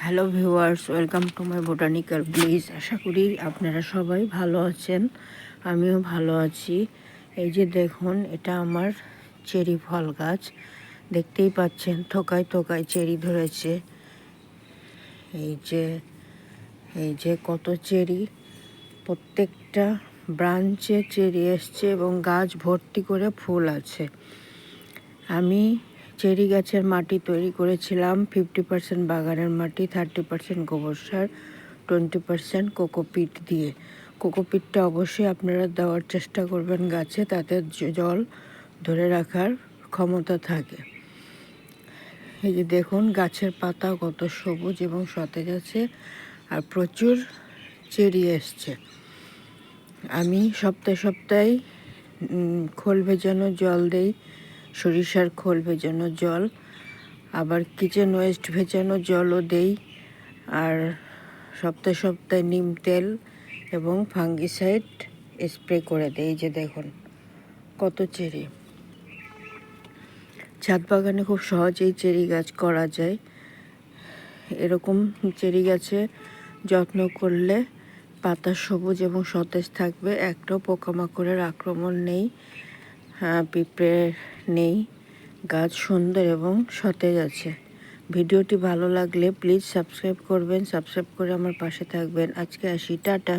Hello viewers, welcome to my botanical blitz. আশা করি আপনারা সবাই ভালো আছেন, আমিও ভালো আছি। এই যে দেখুন, এটা আমার চেরি ফল গাছ। দেখতেই পাচ্ছেন থোকায় থোকায় চেরি ধরেছে। এই যে কত চেরি, প্রত্যেকটা ব্রাঞ্চে চেরি এসছে এবং গাছ ভর্তি করে ফুল আছে। আমি চেরি গাছের মাটি তৈরি করেছিলাম 50% বাগানের মাটি, 30% গোবর সার, 20% কোকোপিট দিয়ে। কোকোপিটটা অবশ্যই আপনারা দেওয়ার চেষ্টা করবেন গাছে, তাতে জল ধরে রাখার ক্ষমতা থাকে। এই যে দেখুন, গাছের পাতা কত সবুজ এবং সতেজ আছে, আর প্রচুর চেরি এসছে। আমি সপ্তাহে খোল ভেজানো জল দেই, সরিষার খোল ভেজানো জল, আবার কিচেন ওয়েস্ট ভেজানো জলও দেই, আর সপ্তাহে নিম তেল এবং ফাঙ্গিসাইড স্প্রে করে দেই। যে দেখুন কত চেরি। ছাদ বাগানে খুব সহজেই চেরি গাছ করা যায়। এরকম চেরি গাছে যত্ন করলে পাতা সবুজ এবং সতেজ থাকবে, একটাও পোকামাকড়ের আক্রমণ নেই, পিঁপড়ে নেই, গাছ সুন্দর এবং সতেজ আছে। ভিডিওটি ভালো লাগলে প্লিজ সাবস্ক্রাইব করবেন, সাবস্ক্রাইব করে আমার পাশে থাকবেন। আজকে আসি, টাটা।